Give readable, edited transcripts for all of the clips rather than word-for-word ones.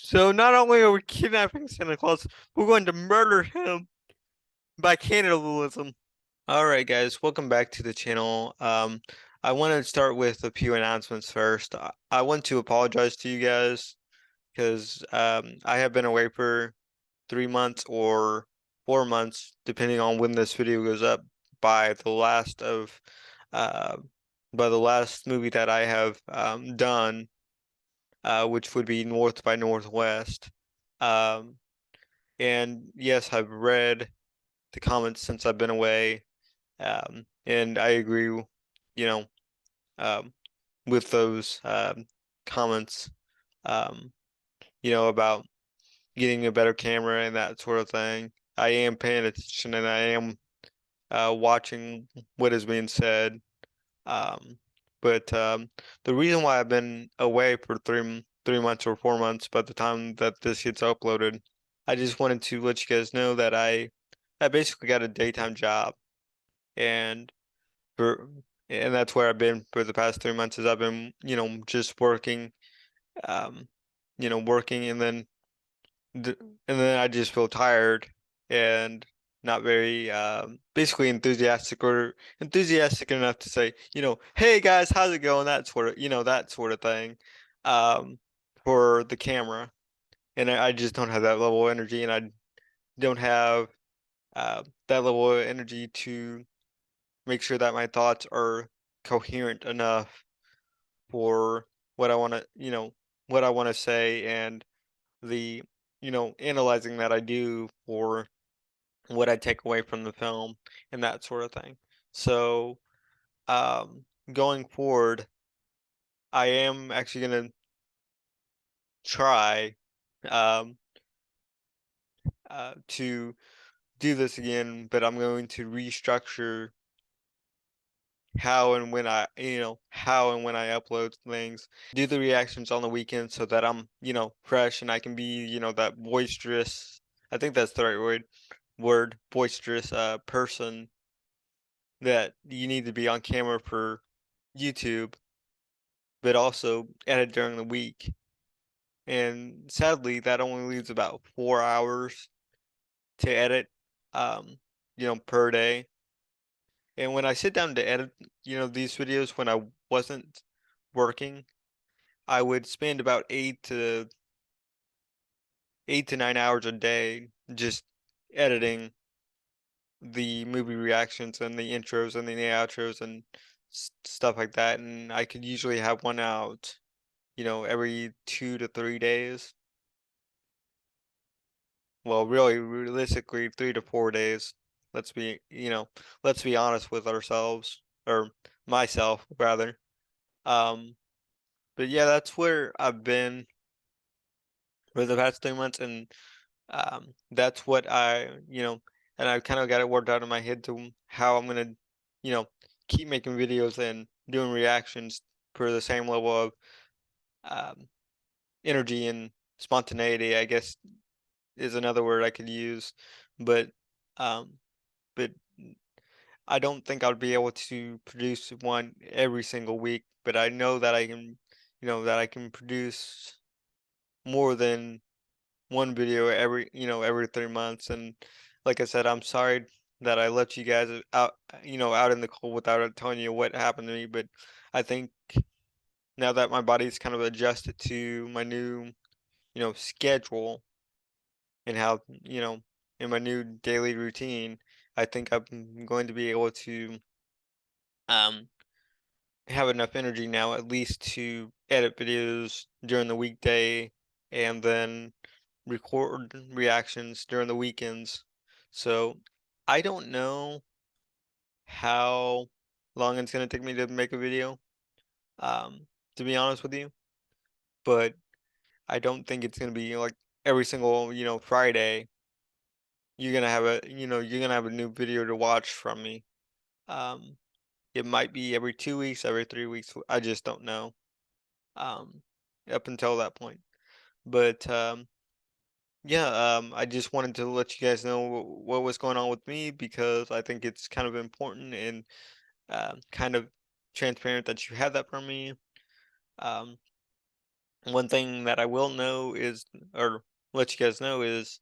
So not only are we kidnapping Santa Claus, we're going to murder him by cannibalism. All right, guys, welcome back to the channel. I want to start with a few announcements first. I want to apologize to you guys because I have been away for 3 months or 4 months, depending on when this video goes up, by the last of uh, by the last movie that I have done, which would be North by Northwest. Um, And yes, I've read the comments since I've been away, and I agree, know, um, with those comments, um, about getting a better camera and that sort of thing. I am paying attention and I am watching what is being said. Um, but the reason why I've been away for three months or 4 months by the time that this gets uploaded, I just wanted to let you guys know that I basically got a daytime job, and for and that's where I've been for the past 3 months. Is I've been just working, um, working, and then I just feel tired and not very basically enthusiastic enough to say, hey guys, how's it going? That sort of thing, um, for the camera. And I just don't have that level of energy, and I don't have that level of energy to make sure that my thoughts are coherent enough for what I want to, what I want to say, and the, analyzing that I do for what I take away from the film and that sort of thing. So, going forward, I am actually going to try um, to do this again, but I'm going to restructure how and when I upload things, do the reactions on the weekend so that I'm, fresh and I can be, that boisterous, I think that's the right word, boisterous person that you need to be on camera for YouTube, but also edit during the week. And sadly, that only leaves about 4 hours to edit, um, per day. And when I sit down to edit, these videos when I wasn't working, I would spend about 8 to 9 hours a day just editing the movie reactions and the intros and the outros and stuff like that. And I could usually have one out, every 2 to 3 days. Well, really, realistically, 3 to 4 days. Let's be, let's be honest with ourselves, or myself rather. Um, but yeah, that's where I've been for the past 3 months, and that's what and I kind of got it worked out in my head to how I'm gonna, you know, keep making videos and doing reactions for the same level of um, energy and spontaneity, I guess is another word I could use, but um, but I don't think I'll be able to produce one every single week, but I know that I can, that I can produce more than one video every 3 months. And like I said, I'm sorry that I left you guys out, out in the cold without telling you what happened to me. But I think now that my body's kind of adjusted to my new, schedule, and how, in my new daily routine, I think I'm going to be able to um have enough energy now at least to edit videos during the weekday and then record reactions during the weekends. So I don't know how long it's gonna take me to make a video, to be honest with you, but I don't think it's gonna be like every single, Friday you're gonna have a new video to watch from me. Um, it might be every 2 weeks, every 3 weeks. I just don't know. Um, up until that point. But yeah, I just wanted to let you guys know what was going on with me because I think it's kind of important and kind of transparent that you had that from me. Um, One thing that I will know is, or let you guys know, is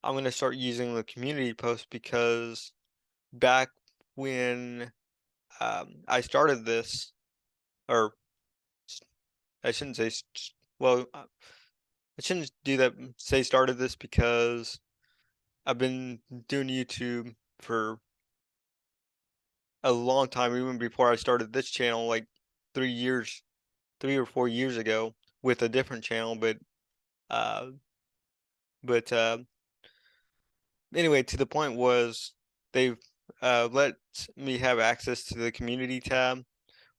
I'm going to start using the community post because back when I started this, or I shouldn't say, well, I shouldn't do that, say started this because I've been doing YouTube for a long time, even before I started this channel, like 3 years, 3 or 4 years ago with a different channel, uh, but anyway, to the point was they've let me have access to the community tab,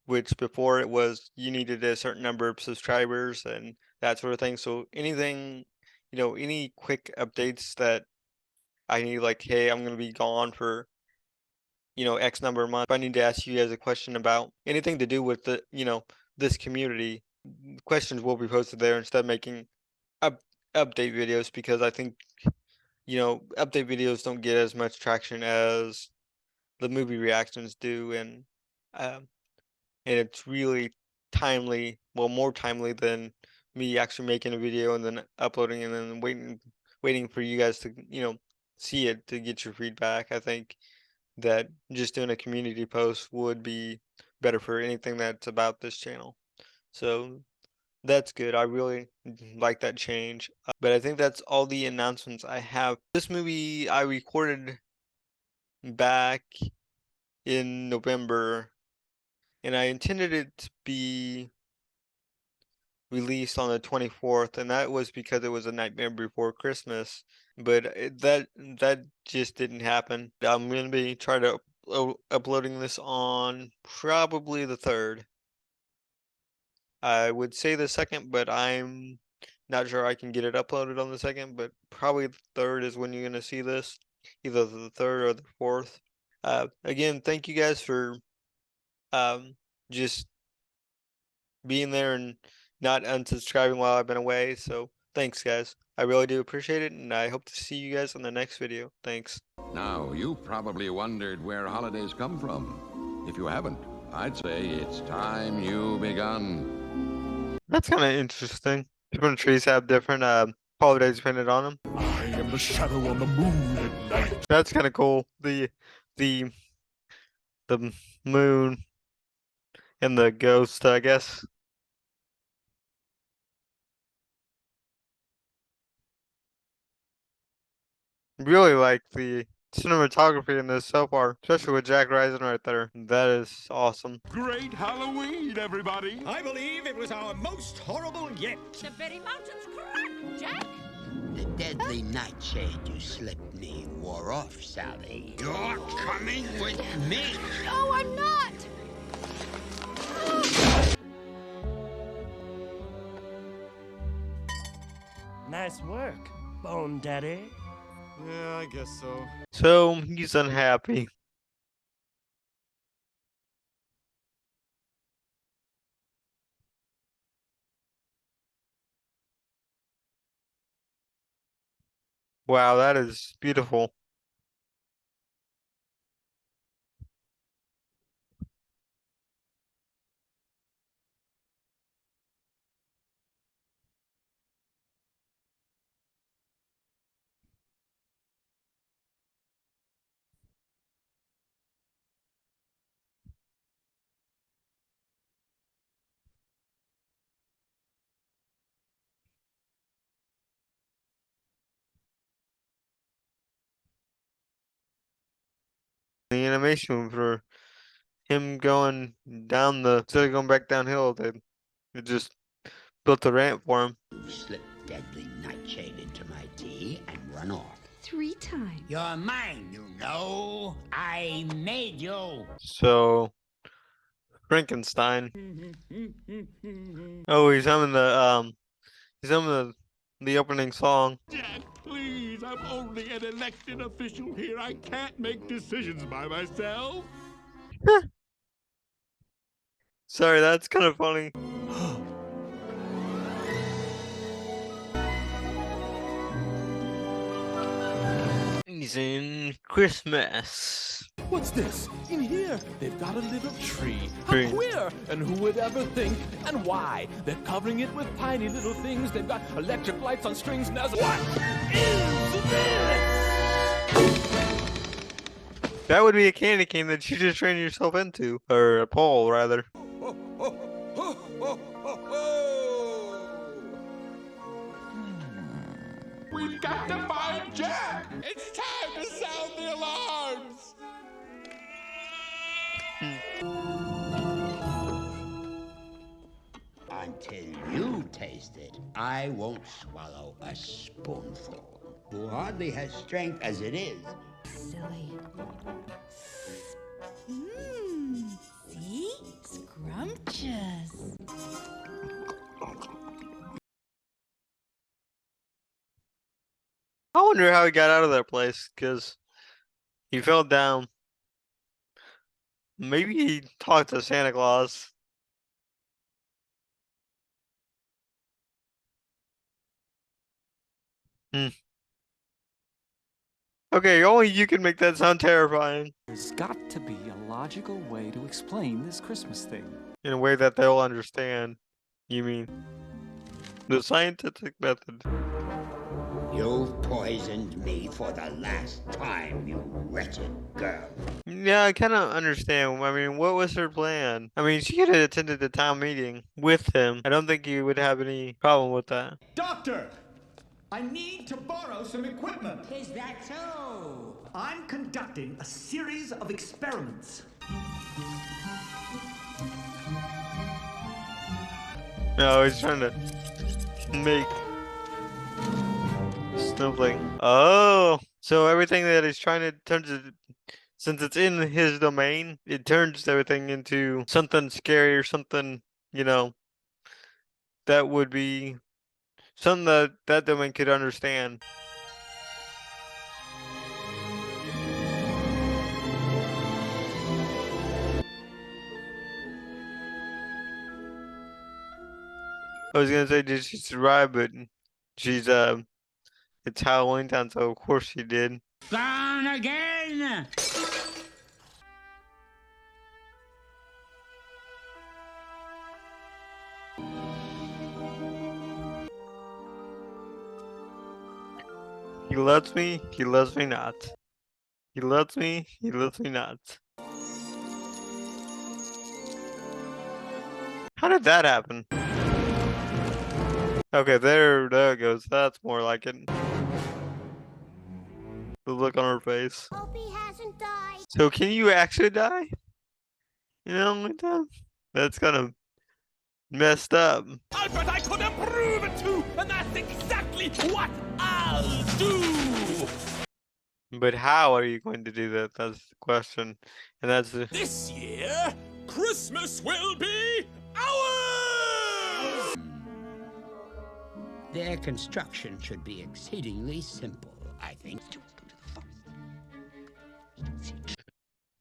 which before it was you needed a certain number of subscribers and that sort of thing. So anything, any quick updates that I need, like, hey, I'm gonna be gone for, X number of months. If I need to ask you guys a question about anything to do with this community, questions will be posted there instead of making up update videos because I think, update videos don't get as much traction as the movie reactions do, um, and it's really timely, well, more timely than me actually making a video and then uploading and then waiting for you guys to, see it to get your feedback. I think that just doing a community post would be better for anything that's about this channel. So that's good. I really like that change. But I think that's all the announcements I have. This movie I recorded back in November, and I intended it to be released on the 24th, and that was because it was a Nightmare Before Christmas. But that just didn't happen. I'm gonna be trying to uploading this on probably the 3rd. I would say the 2nd, but I'm not sure I can get it uploaded on the 2nd, but probably the 3rd is when you're gonna see this, either the 3rd or the 4th. Again, thank you guys for um, just being there and not unsubscribing while I've been away. So thanks, guys. I really do appreciate it, and I hope to see you guys on the next video. Thanks. Now, you've probably wondered where holidays come from. If you haven't, I'd say it's time you begun. That's kind of interesting. Different trees have different holidays printed on them. I am the shadow on the moon at night. That's kind of cool. The the moon and the ghost, I guess. Really like the cinematography in this so far, especially with Jack Rising right there. That is awesome. Great Halloween, everybody! I believe it was our most horrible yet. The very mountain's correct, Jack. The deadly nightshade you slipped me wore off, Sally. You're coming with me. No, I'm not. Nice work, Bone Daddy. Yeah, I guess so. So he's unhappy. Wow, that is beautiful. The animation for him going down instead of going back downhill, they just built a ramp for him. You slipped deadly nightshade into my tea and run off. 3 times. You're mine, you know. I made you. So Frankenstein. Oh, he's humming the opening song. Jack, please, I'm only an elected official here. I can't make decisions by myself. Sorry, that's kind of funny. Amazing Christmas. What's this? In here, they've got a little tree. How Tree. queer! And who would ever think? And why? They're covering it with tiny little things. They've got electric lights on strings. Now, what is this? That would be a candy cane that you just train yourself into. Or a pole, rather. Ho, ho, ho, ho, ho, ho! We've got to find Jack! It's time to sound the alarms! Until you taste it, I won't swallow a spoonful. Who hardly has strength as it is. Silly. See? Scrumptious. I wonder how he got out of that place, because he fell down. Maybe he talked to Santa Claus. Okay, only you can make that sound terrifying. There's got to be a logical way to explain this Christmas thing. In a way that they'll understand. You mean the scientific method. You've poisoned me for the last time, you wretched girl. Yeah, I kind of understand. I mean, what was her plan? I mean, she could have attended the town meeting with him. I don't think you would have any problem with that. Doctor! I need to borrow some equipment. Is that so? I'm conducting a series of experiments. No, he's trying to make snowflake. Oh, so everything that he's trying to turn to, since it's in his domain, it turns everything into something scary or something, you know, that would be something that that domain could understand. I was gonna say, did she survive? But she's it's Halloween time, so of course she did. Gone again! He loves me not. He loves me not. How did that happen? Okay, there it goes. That's more like it. The look on her face. Hope he hasn't died. So can you actually die? You know, like that? That's kind of messed up. Albert, I could have proven to, and that's exactly what I'll do! But how are you going to do that? That's the question. And that's the... This year, Christmas will be ours! Their construction should be exceedingly simple, I think.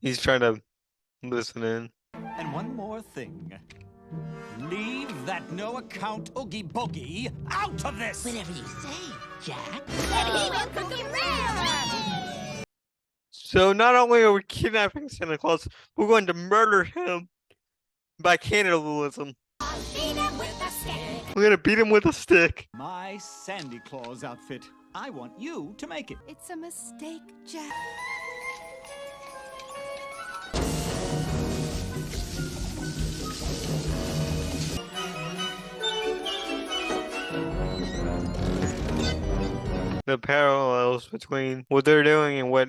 He's trying to listen in. And one more thing. Leave that no-account oogie-boogie out of this! Whatever you say, Jack. Then he will cook it real. So not only are we kidnapping Santa Claus, we're going to murder him by cannibalism. I'll beat him with a stick. We're gonna beat him with a stick. My Sandy Claus outfit. I want you to make it. It's a mistake, Jack. The parallels between what they're doing and what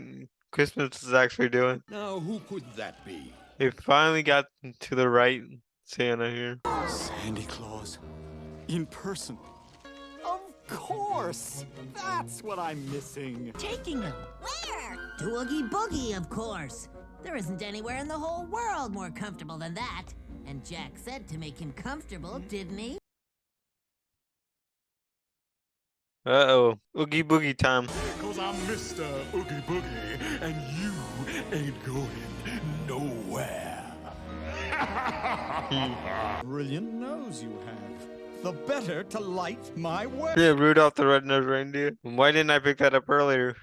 Christmas is actually doing. Now, who could that be? They finally got to the right Santa here. Sandy Claus. In person. Of course! That's what I'm missing. Taking him. Where? To Oogie Boogie, of course. There isn't anywhere in the whole world more comfortable than that. And Jack said to make him comfortable, didn't he? Uh-oh. Oogie Boogie time. Cause I'm Mr. Oogie Boogie, and you ain't going nowhere. Brilliant nose you have. The better to light my way. Yeah, Rudolph the Red-Nosed Reindeer. Why didn't I pick that up earlier?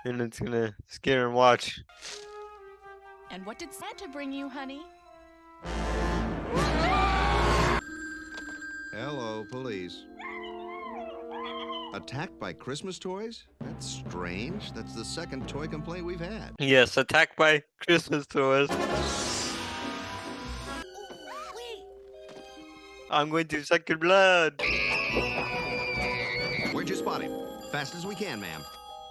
and it's gonna scare and watch. And what did Santa bring you, honey? Hello, police. Attacked by Christmas toys? That's strange. That's the second toy complaint we've had. Yes, attacked by Christmas toys. I'm going to suck your blood. Where'd you spot him? Fast as we can, ma'am.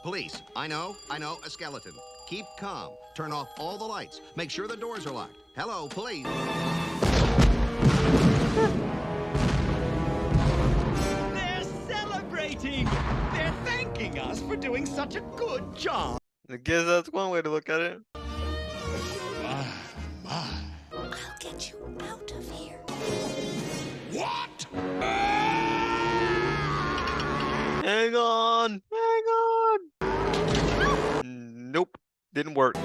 Police, I know, a skeleton. Keep calm. Turn off all the lights. Make sure the doors are locked. Hello, police. They're celebrating! They're thanking us for doing such a good job! I guess that's one way to look at it. I'll get you out of here. What? Hang on! Hang on! Nope. Didn't work. Merry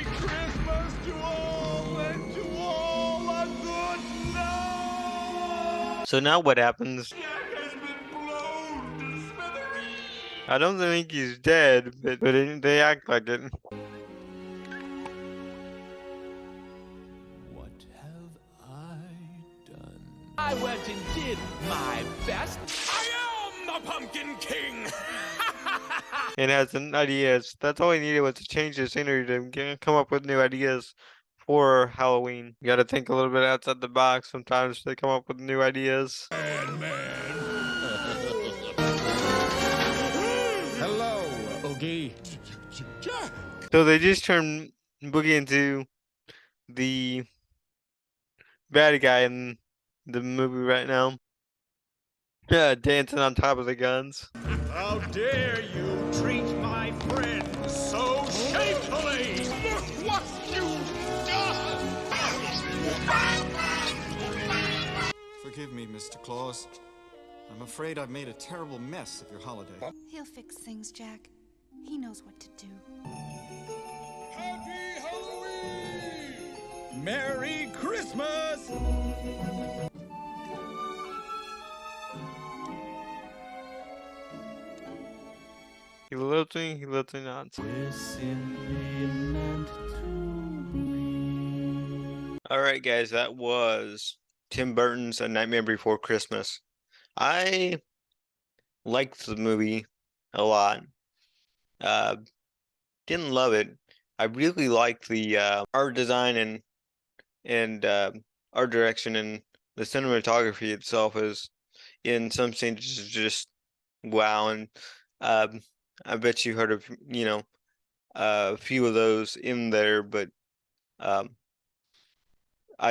Christmas to all, and to all a good night! So now what happens? Jack has been blown to smithereens! I don't think he's dead, but they act like it. What have I done? I went and did my best. I am the Pumpkin King! And has some ideas. That's all he needed was to change the scenery to come up with new ideas for Halloween. You gotta think a little bit outside the box sometimes to come up with new ideas. Hello, Oogie. So they just turned Boogie into the bad guy in the movie right now. Yeah, dancing on top of the guns. How dare you treat my friends so shamefully! Look what you've done! Forgive me, Mr. Claus. I'm afraid I've made a terrible mess of your holiday. He'll fix things, Jack. He knows what to do. Happy Halloween! Merry Christmas! He loves me not. We're simply meant to be. Alright guys, that was Tim Burton's A Nightmare Before Christmas. I liked the movie a lot. Didn't love it. I really liked the art design and art direction, and the cinematography itself is in some scenes just wow. And I bet you heard of a few of those in there, but I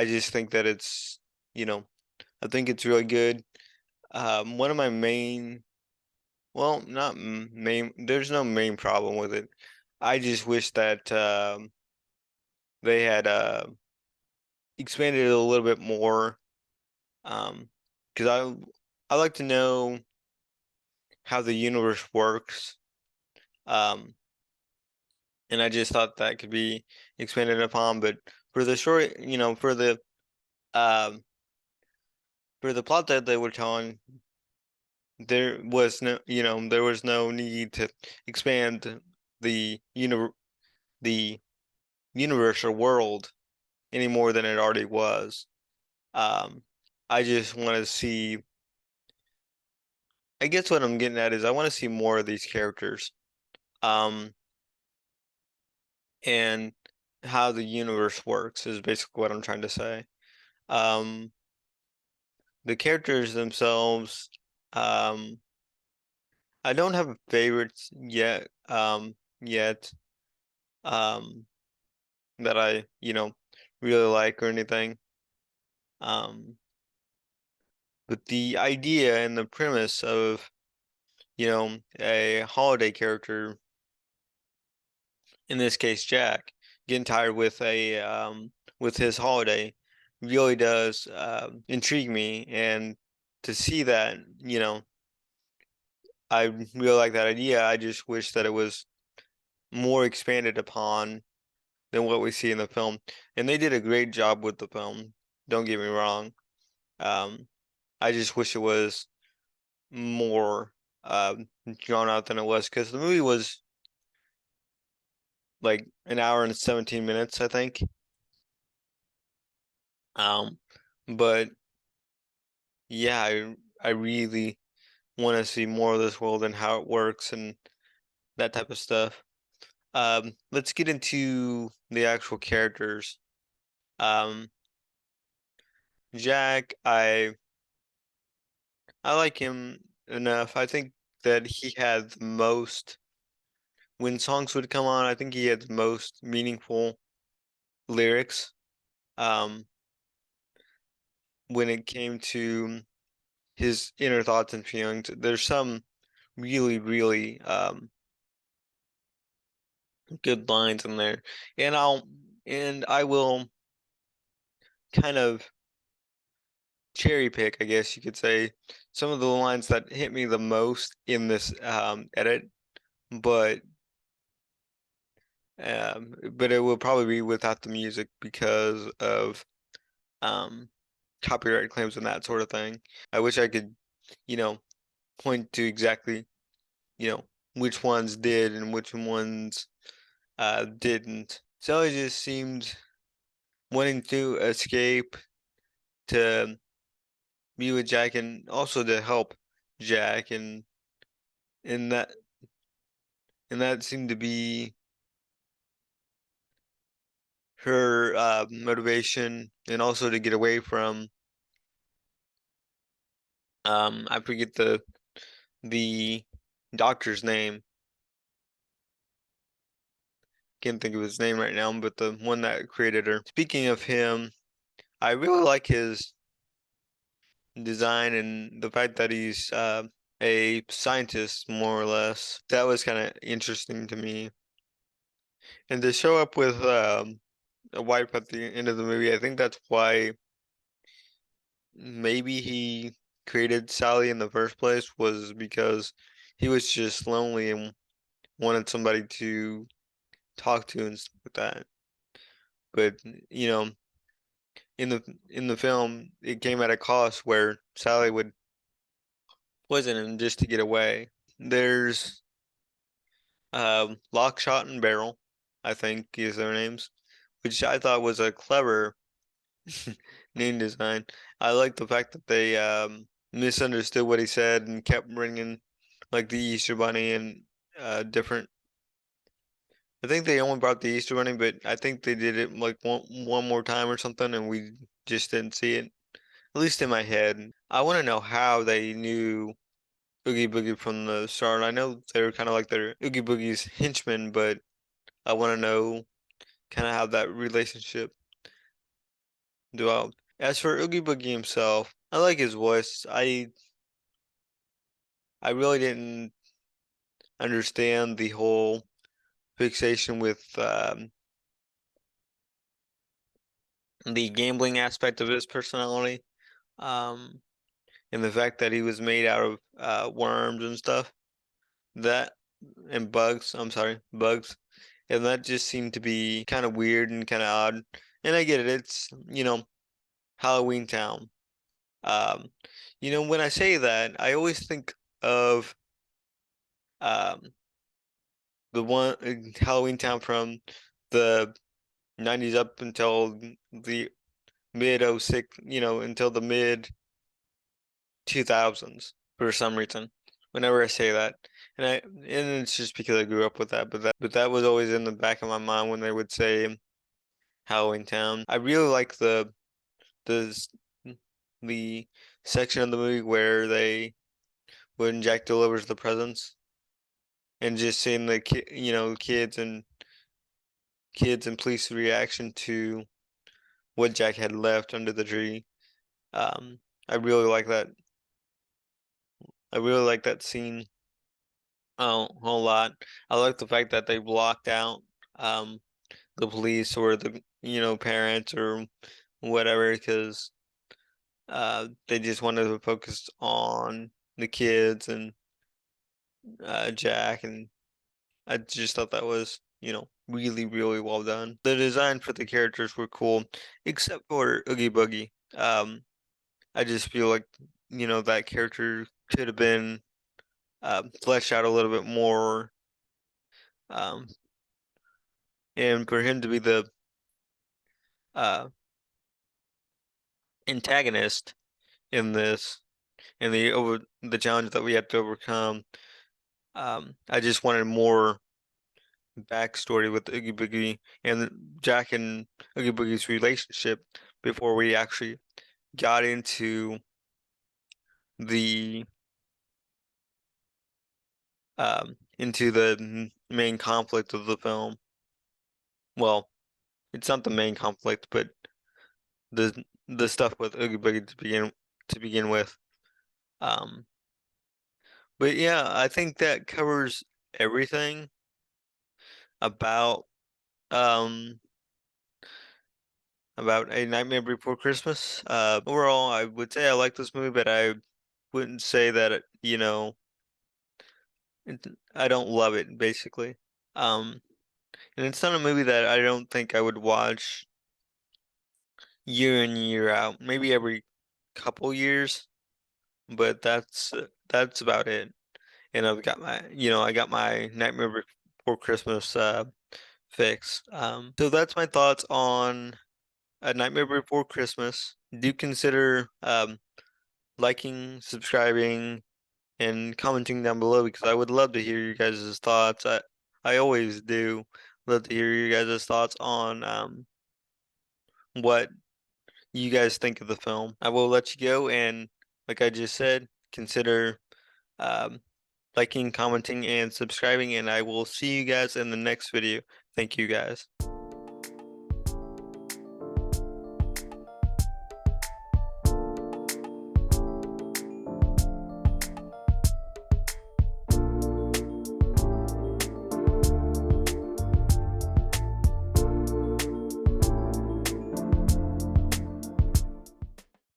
just think that it's I think it's really good. One of my main, well, not main. There's no main problem with it. I just wish that they had expanded it a little bit more. Because I like to know how the universe works. And I just thought that could be expanded upon. But for the story, for the plot that they were telling, there was no need to expand the universe or world any more than it already was. I just want to see. I guess what I'm getting at is I want to see more of these characters, and how the universe works is basically what I'm trying to say. The characters themselves, I don't have favorites yet, that I, really like or anything. But the idea and the premise of, a holiday character, in this case Jack, getting tired with his holiday really does intrigue me, and to see that, I really like that idea. I just wish that it was more expanded upon than what we see in the film. And they did a great job with the film, don't get me wrong. I just wish it was more drawn out than it was, because the movie was like an hour and 17 minutes, I think. Um, but yeah, I really want to see more of this world and how it works and that type of stuff. Let's get into the actual characters. Um, Jack, I like him enough. I think that he had the most when songs would come on, I think he had the most meaningful lyrics. Um, when it came to his inner thoughts and feelings, there's some really, really good lines in there. And I will kind of cherry pick, I guess you could say, some of the lines that hit me the most in this edit, but but it will probably be without the music because of um copyright claims and that sort of thing. I wish I could, you know, point to exactly, you know, which ones did and which ones didn't. Sally just seemed wanting to escape to be with Jack and also to help Jack and that and that seemed to be her motivation and also to get away from I forget the doctor's name. Can't think of his name right now, but the one that created her. Speaking of him, I really like his design and the fact that he's a scientist, more or less. That was kind of interesting to me. And to show up with a wife at the end of the movie, I think that's why maybe he created Sally in the first place, was because he was just lonely and wanted somebody to talk to and stuff like that. But you know, in the film, it came at a cost where Sally would poison him just to get away. There's Lockshot and Barrel, I think is their names, which I thought was a clever name design. I like the fact that they misunderstood what he said and kept bringing like the Easter Bunny and different. I think they only brought the Easter Bunny, but I think they did it like one more time or something, and we just didn't see it. At least in my head. I want to know how they knew Oogie Boogie from the start. I know they're kind of like their Oogie Boogie's henchmen, but I want to know kind of how that relationship developed. As for Oogie Boogie himself, I like his voice. I really didn't understand the whole fixation with the gambling aspect of his personality, um, and the fact that he was made out of worms and stuff. That and bugs. I'm sorry, bugs. And that just seemed to be kind of weird and kind of odd. And I get it. It's, you know, Halloween Town. Um, you know, when I say that, I always think of um the one Halloween Town from the 90s up until the mid '06, you know, until the mid 2000s for some reason. Whenever I say that, and it's just because I grew up with that, but that was always in the back of my mind when they would say Halloween Town. I really like the the section of the movie where they when Jack delivers the presents and just seeing the you know, kids and police reaction to what Jack had left under the tree. Um, I really like that. I really like that scene a whole lot. I like the fact that they blocked out um the police or the, you know, parents or whatever, because they just wanted to focus on the kids and Jack, and I just thought that was, you know, really, really well done. The design for the characters were cool, except for Oogie Boogie. I just feel like, you know, that character could have been fleshed out a little bit more, and for him to be the uh, antagonist in this, and the challenge that we had to overcome. I just wanted more backstory with Oogie Boogie and Jack and Oogie Boogie's relationship before we actually got the into the main conflict of the film. Well, it's not the main conflict, but the stuff with Oogie Boogie to begin with. Um, but yeah, I think that covers everything about um about A Nightmare Before Christmas. Overall, I would say I like this movie, but I wouldn't say that I don't love it basically. Um, and it's not a movie that I don't think I would watch year in year out. Maybe every couple years, but that's about it. And I've got I got my Nightmare Before Christmas fix. So that's my thoughts on A Nightmare Before Christmas. Do consider liking, subscribing, and commenting down below because I would love to hear your guys' thoughts. I always do love to hear your guys' thoughts on what you guys think of the film. I will let you go, and like I just said, consider um, liking, commenting, and subscribing, and I will see you guys in the next video. Thank you guys.